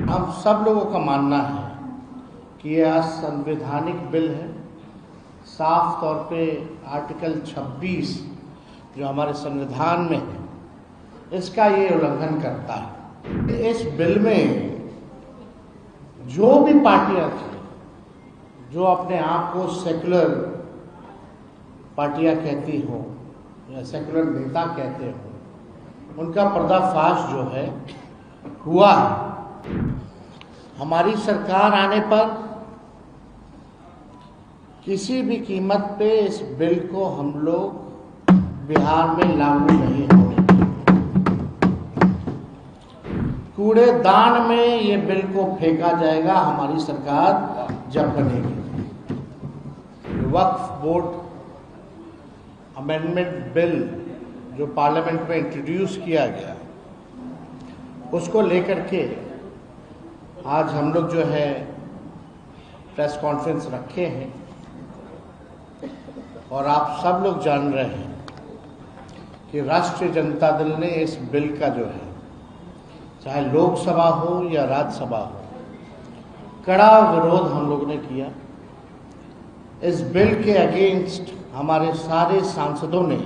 हम सब लोगों का मानना है कि यह असंवैधानिक बिल है। साफ तौर पे आर्टिकल 26 जो हमारे संविधान में है, इसका ये उल्लंघन करता है। इस बिल में जो भी पार्टियां थी जो अपने आप को सेकुलर पार्टियां कहती हो या सेकुलर नेता कहते हो, उनका पर्दाफाश जो है हुआ है। हमारी सरकार आने पर किसी भी कीमत पे इस बिल को हम लोग बिहार में लागू नहीं होने देंगे। कूड़ेदान में ये बिल को फेंका जाएगा हमारी सरकार जब बनेगी। वक्फ बोर्ड अमेंडमेंट बिल जो पार्लियामेंट में इंट्रोड्यूस किया गया, उसको लेकर के आज हम लोग जो है प्रेस कॉन्फ्रेंस रखे हैं और आप सब लोग जान रहे हैं कि राष्ट्रीय जनता दल ने इस बिल का जो है, चाहे लोकसभा हो या राज्यसभा हो, कड़ा विरोध हम लोग ने किया। इस बिल के अगेंस्ट हमारे सारे सांसदों ने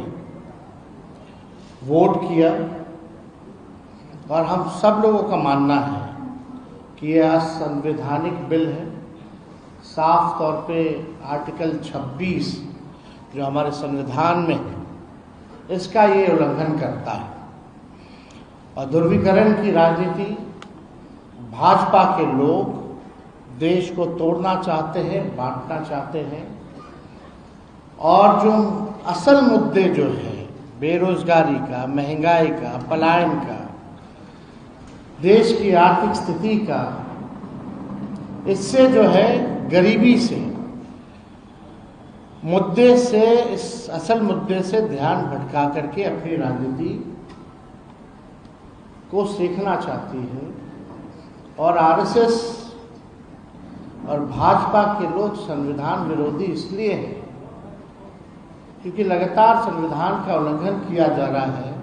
वोट किया और हम सब लोगों का मानना है कि यह असंवैधानिक बिल है। साफ तौर पे आर्टिकल 26 जो हमारे संविधान में है, इसका ये उल्लंघन करता है। और ध्रुवीकरण की राजनीति, भाजपा के लोग देश को तोड़ना चाहते हैं, बांटना चाहते हैं। और जो असल मुद्दे जो है बेरोजगारी का, महंगाई का, पलायन का, देश की आर्थिक स्थिति का, इससे जो है गरीबी से मुद्दे से, इस असल मुद्दे से ध्यान भटका करके अपनी राजनीति को सीखना चाहती है। और आरएसएस और भाजपा के लोग संविधान विरोधी इसलिए हैं क्योंकि लगातार संविधान का उल्लंघन किया जा रहा है,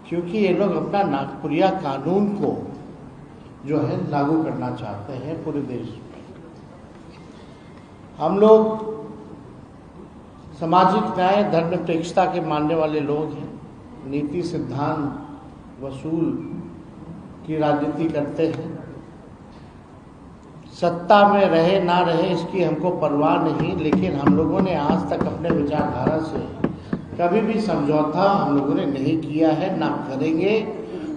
क्योंकि ये लोग अपना नागपुरिया कानून को जो है लागू करना चाहते हैं पूरे देश में। हम लोग सामाजिक न्याय, धर्मनिरपेक्षता के मानने वाले लोग हैं। नीति, सिद्धांत, वसूल की राजनीति करते हैं। सत्ता में रहे ना रहे इसकी हमको परवाह नहीं, लेकिन हम लोगों ने आज तक अपने विचारधारा से कभी भी समझौता हम लोगों ने नहीं किया है, ना करेंगे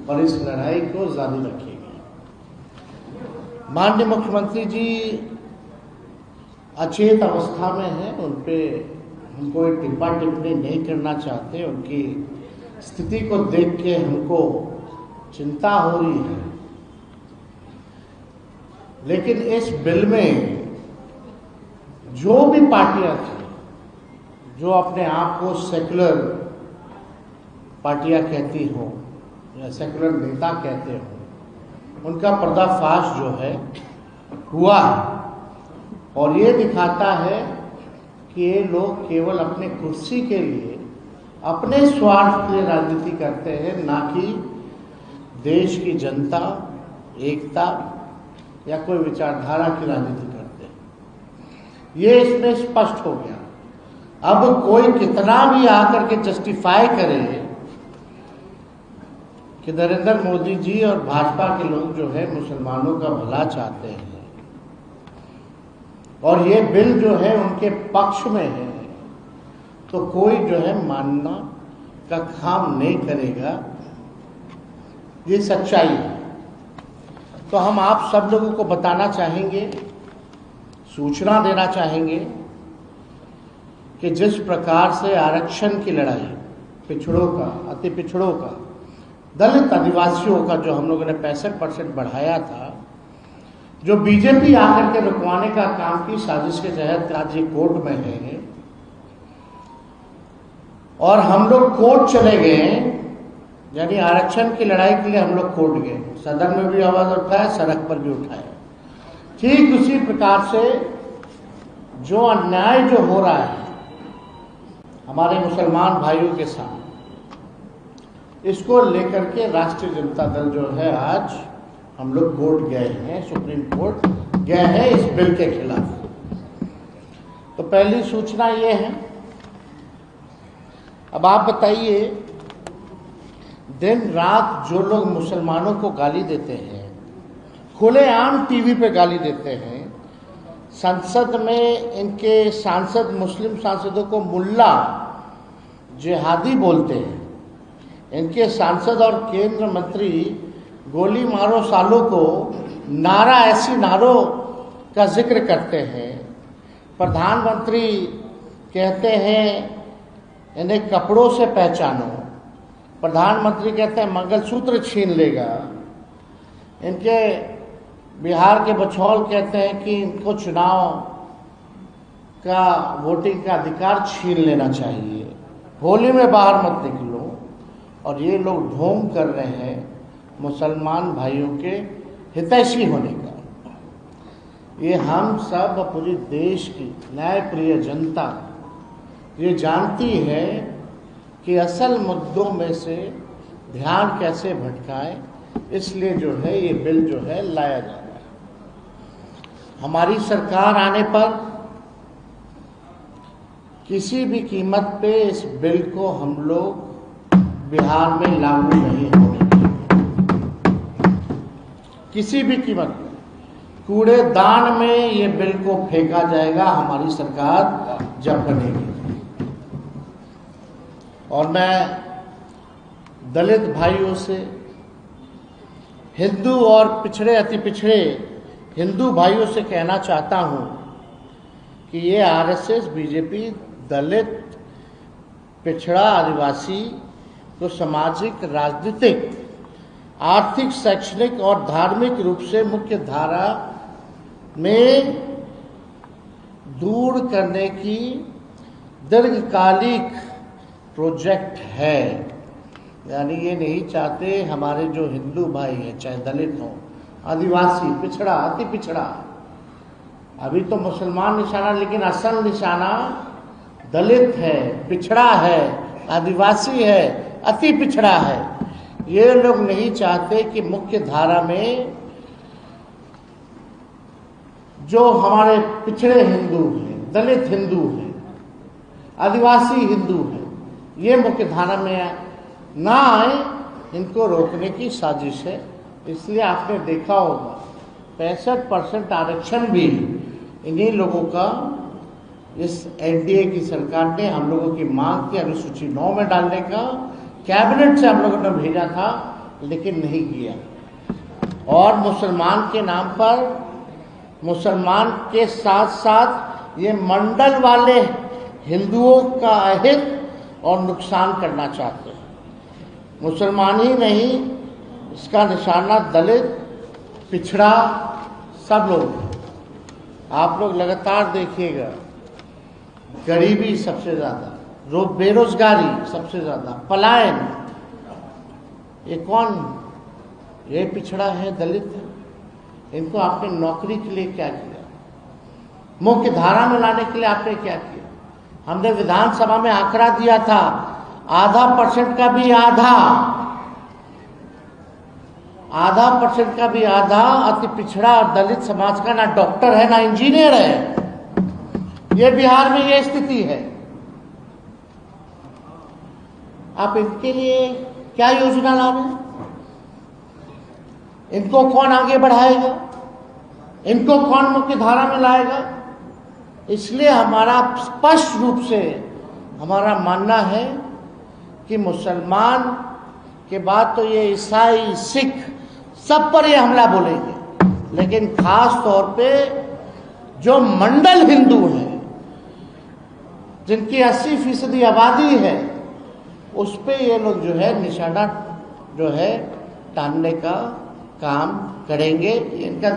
और इस लड़ाई को जारी रखेंगे। माननीय मुख्यमंत्री जी अचेत अवस्था में हैं, उन पे हम कोई टिप्पा टिप्पणी नहीं करना चाहते। उनकी स्थिति को देख के हमको चिंता हो रही है। लेकिन इस बिल में जो भी पार्टियां थी जो अपने आप को सेकुलर पार्टियां कहती हो या सेकुलर नेता कहते हो, उनका पर्दाफाश जो है हुआ है। और ये दिखाता है कि ये लोग केवल अपने कुर्सी के लिए, अपने स्वार्थ के लिए राजनीति करते हैं, ना कि देश की जनता, एकता या कोई विचारधारा की राजनीति करते हैं। ये इसमें स्पष्ट हो गया। अब कोई कितना भी आकर के जस्टिफाई करे कि नरेंद्र मोदी जी और भाजपा के लोग जो है मुसलमानों का भला चाहते हैं और ये बिल जो है उनके पक्ष में है, तो कोई जो है मानना का काम नहीं करेगा। ये सच्चाई है। तो हम आप सब लोगों को बताना चाहेंगे, सूचना देना चाहेंगे कि जिस प्रकार से आरक्षण की लड़ाई, पिछड़ों का, अति पिछड़ों का, दलित आदिवासियों का जो हम लोगों ने 65% बढ़ाया था, जो बीजेपी आकर के रुकवाने का काम की साजिश के तहत आज ये कोर्ट में है और हम लोग कोर्ट चले गए, यानी आरक्षण की लड़ाई के लिए हम लोग कोर्ट गए, सदन में भी आवाज उठाया, सड़क पर भी उठाया। ठीक उसी प्रकार से जो अन्याय जो हो रहा है हमारे मुसलमान भाइयों के साथ, इसको लेकर के राष्ट्रीय जनता दल जो है आज हम लोग कोर्ट गए हैं, सुप्रीम कोर्ट गए हैं इस बिल के खिलाफ। तो पहली सूचना ये है। अब आप बताइए, दिन रात जो लोग मुसलमानों को गाली देते हैं, खुलेआम टीवी पे गाली देते हैं, संसद में इनके सांसद मुस्लिम सांसदों को मुल्ला जिहादी बोलते हैं, इनके सांसद और केंद्र मंत्री गोली मारो सालों को नारा ऐसी नारों का जिक्र करते हैं, प्रधानमंत्री कहते हैं इन्हें कपड़ों से पहचानो, प्रधानमंत्री कहते हैं मंगलसूत्र छीन लेगा, इनके बिहार के बछौल कहते हैं कि इनको चुनाव का वोटिंग का अधिकार छीन लेना चाहिए, होली में बाहर मत निकलो, और ये लोग ढोंग कर रहे हैं मुसलमान भाइयों के हितैषी होने का। ये हम सब पूरे देश की न्यायप्रिय जनता ये जानती है कि असल मुद्दों में से ध्यान कैसे भटकाए, इसलिए जो है ये बिल जो है लाया जा रहा है। हमारी सरकार आने पर किसी भी कीमत पे इस बिल को हम लोग बिहार में लागू नहीं होने देंगे, किसी भी कीमत पे। कूड़ेदान में ये बिल को फेंका जाएगा हमारी सरकार जब बनेगी। और मैं दलित भाइयों से, हिंदू और पिछड़े अति पिछड़े हिंदू भाइयों से कहना चाहता हूं कि ये आरएसएस बीजेपी दलित, पिछड़ा, आदिवासी को सामाजिक, राजनीतिक, आर्थिक, शैक्षणिक और धार्मिक रूप से मुख्य धारा में दूर करने की दीर्घकालिक प्रोजेक्ट है। यानी ये नहीं चाहते हमारे जो हिंदू भाई हैं, चाहे दलित हों, आदिवासी, पिछड़ा, अति पिछड़ा, अभी तो मुसलमान निशाना, लेकिन असल निशाना दलित है, पिछड़ा है, आदिवासी है, अति पिछड़ा है। ये लोग नहीं चाहते कि मुख्य धारा में जो हमारे पिछड़े हिंदू हैं, दलित हिंदू हैं, आदिवासी हिंदू हैं, ये मुख्य धारा में ना आए, इनको रोकने की साजिश है। इसलिए आपने देखा होगा 65% आरक्षण भी इन्हीं लोगों का इस एनडीए की सरकार ने हम लोगों की मांग की अनुसूची 9 में डालने का कैबिनेट से हम लोगों ने भेजा था, लेकिन नहीं किया। और मुसलमान के नाम पर, मुसलमान के साथ साथ ये मंडल वाले हिंदुओं का अहित और नुकसान करना चाहते हैं। मुसलमान ही नहीं, इसका निशाना दलित, पिछड़ा, सब लोग। आप लोग लगातार देखिएगा, गरीबी सबसे ज़्यादा, बेरोजगारी सबसे ज़्यादा, पलायन। ये कौन? ये पिछड़ा है, दलित है। इनको आपने नौकरी के लिए क्या किया? मुख्य धारा में लाने के लिए आपने क्या किया? हमने विधानसभा में आंकड़ा दिया था, 0.5% का भी आधा अति पिछड़ा और दलित समाज का ना डॉक्टर है, ना इंजीनियर है। ये बिहार में ये स्थिति है। आप इनके लिए क्या योजना ला रहे हैं? इनको कौन आगे बढ़ाएगा? इनको कौन मुख्य धारा में लाएगा? इसलिए हमारा स्पष्ट रूप से हमारा मानना है कि मुसलमान के बाद तो ये ईसाई, सिख, सब पर ये हमला बोलेंगे, लेकिन खास तौर पे जो मंडल हिंदू हैं, जिनकी 80% आबादी है, उस पे ये लोग जो है निशाना जो है टालने का काम करेंगे। इनका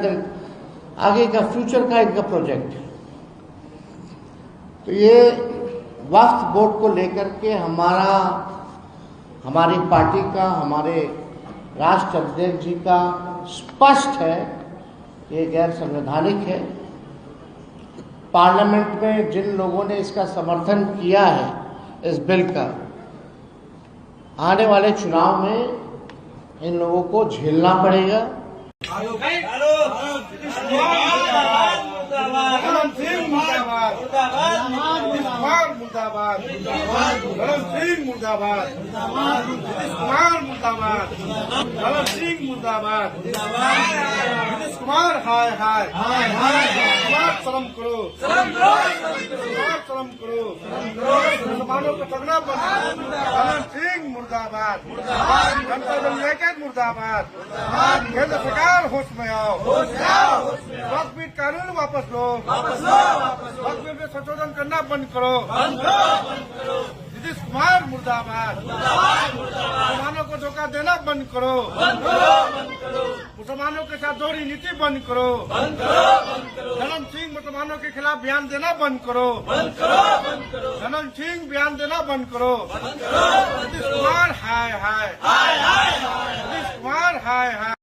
आगे का फ्यूचर का इनका प्रोजेक्ट है। तो ये वक्फ बोर्ड को लेकर के हमारी पार्टी का, हमारे राष्ट्र अध्यक्ष जी का स्पष्ट है, ये गैर संवैधानिक है। पार्लियामेंट में जिन लोगों ने इसका समर्थन किया है, इस बिल का, आने वाले चुनाव में इन लोगों को झेलना पड़ेगा। धर्म सिंह मुर्दाबाद, कुमार मुर्दाबाद, धर्म सिंह मुर्दाबाद, कुमार मुर्दाबाद, धर्म सिंह मुर्दाबाद, नीतीश कुमार हाय हाय, कुमार शर्म करो, कुमार शर्म करो, मुसलमानों को ठगना बंद करो, धर्म सिंह मुर्दाबाद, जनता दल यूनाइटेड मुर्दाबाद, केंद्र सरकार होश में आओ, वक्फ बोर्ड कानून वापस लो, वक्फ बोर्ड में संशोधन करना बंद करो, नीतीश कुमार मुर्दाबाद, मुसलमानों को धोखा देना बंद करो, मुसलमानों के साथ दोहरी नीति बंद करो, धर्म सिंह मुसलमानों के खिलाफ बयान देना बंद करो, धर्म सिंह बयान देना बंद करो, नीतीश कुमार हाय हाय, नीतीश कुमार हाय हाय।